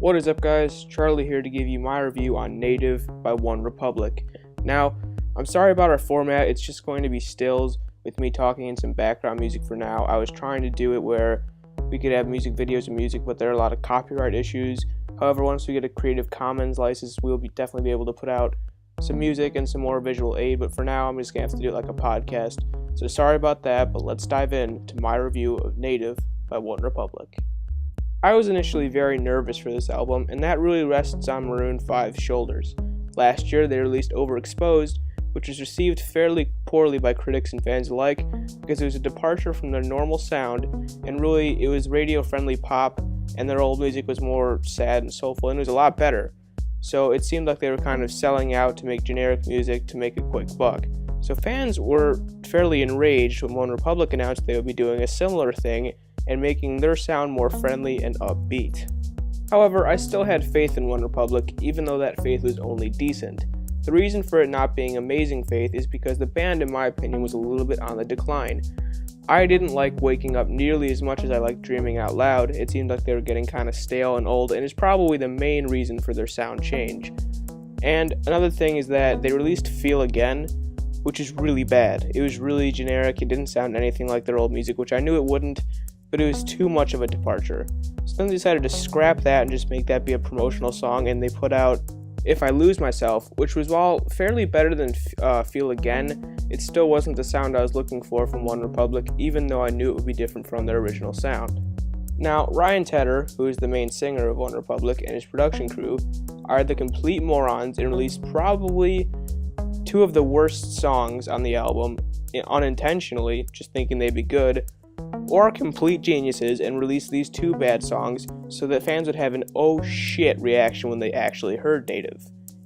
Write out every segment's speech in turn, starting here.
What is up, guys? Charlie here to give you my review on Native by OneRepublic. Now, I'm sorry about our format, it's just going to be stills with me talking and some background music for now. I was trying to do it where we could have music videos and music, but there are a lot of copyright issues. However, once we get a Creative Commons license, we'll definitely be able to put out some music and some more visual aid, but for now, I'm just going to have to do it like a podcast. So sorry about that, but let's dive in to my review of Native by OneRepublic. I was initially very nervous for this album, and that really rests on Maroon 5's shoulders. Last year, they released Overexposed, which was received fairly poorly by critics and fans alike because it was a departure from their normal sound, and really, it was radio-friendly pop, and their old music was more sad and soulful, and it was a lot better. So it seemed like they were kind of selling out to make generic music to make a quick buck. So fans were fairly enraged when OneRepublic announced they would be doing a similar thing and making their sound more friendly and upbeat. However, I still had faith in OneRepublic, even though that faith was only decent. The reason for it not being amazing faith is because the band, in my opinion, was a little bit on the decline. I didn't like Waking Up nearly as much as I liked Dreaming Out Loud. It seemed like they were getting kind of stale and old, and it's probably the main reason for their sound change. And another thing is that they released Feel Again, which is really bad. It was really generic, it didn't sound anything like their old music, which I knew it wouldn't, but it was too much of a departure. So then they decided to scrap that and just make that be a promotional song, and they put out If I Lose Myself, which was, while fairly better than Feel Again, it still wasn't the sound I was looking for from OneRepublic, even though I knew it would be different from their original sound. Now, Ryan Tedder, who is the main singer of OneRepublic, and his production crew are the complete morons and released probably two of the worst songs on the album unintentionally, just thinking they'd be good, or complete geniuses and released these two bad songs so that fans would have an oh shit reaction when they actually heard Native.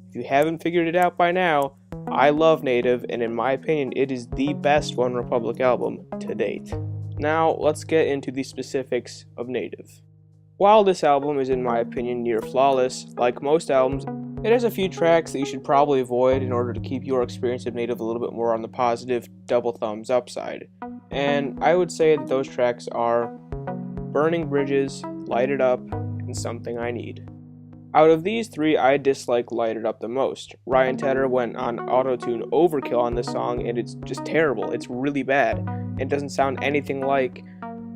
If you haven't figured it out by now, I love Native, and in my opinion, it is the best OneRepublic album to date. Now, let's get into the specifics of Native. While this album is, in my opinion, near flawless, like most albums, it has a few tracks that you should probably avoid in order to keep your experience of Native a little bit more on the positive double thumbs up side. And I would say that those tracks are Burning Bridges, Light It Up, and Something I Need. Out of these three, I dislike Light It Up the most. Ryan Tedder went on auto-tune overkill on this song, and it's just terrible. It's really bad. It doesn't sound anything like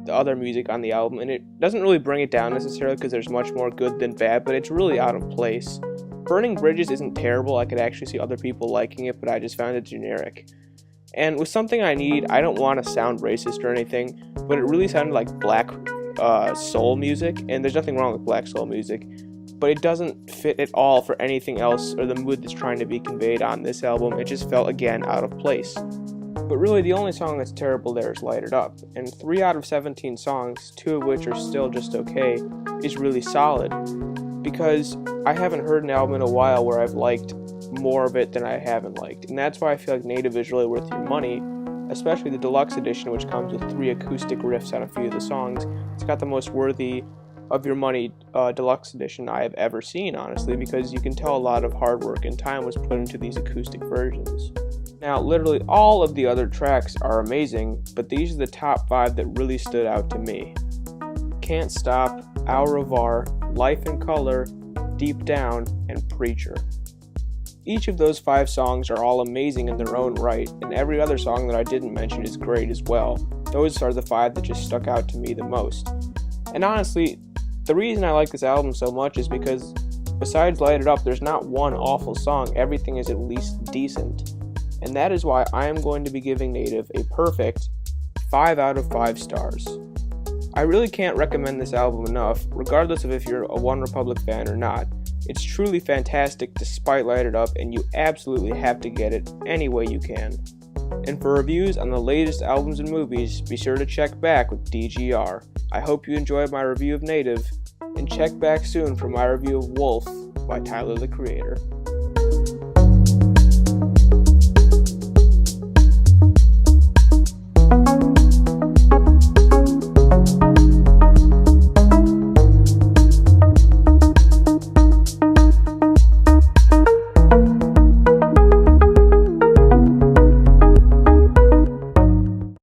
the other music on the album, and it doesn't really bring it down necessarily because there's much more good than bad, but it's really out of place. Burning Bridges isn't terrible. I could actually see other people liking it, but I just found it generic. And with Something I Need, I don't want to sound racist or anything, but it really sounded like black soul music, and there's nothing wrong with black soul music, but it doesn't fit at all for anything else or the mood that's trying to be conveyed on this album. It just felt, again, out of place. But really, the only song that's terrible there is Light It Up, and 3 out of 17 songs, 2 of which are still just okay, is really solid, because I haven't heard an album in a while where I've liked more of it than I haven't liked, and that's why I feel like Native is really worth your money, especially the deluxe edition, which comes with 3 acoustic riffs on a few of the songs. It's got the most worthy of your money deluxe edition I have ever seen, honestly, because you can tell a lot of hard work and time was put into these acoustic versions. Now, literally all of the other tracks are amazing, but these are the top 5 that really stood out to me. Can't Stop, Au Revoir, Life in Color, Deep Down, and Preacher. Each of those 5 songs are all amazing in their own right, and every other song that I didn't mention is great as well. Those are the 5 that just stuck out to me the most. And honestly, the reason I like this album so much is because besides Light It Up, there's not one awful song. Everything is at least decent. And that is why I am going to be giving Native a perfect 5 out of 5 stars. I really can't recommend this album enough, regardless of if you're a OneRepublic fan or not. It's truly fantastic despite Light It Up, and you absolutely have to get it any way you can. And for reviews on the latest albums and movies, be sure to check back with DGR. I hope you enjoyed my review of Native, and check back soon for my review of Wolf by Tyler the Creator.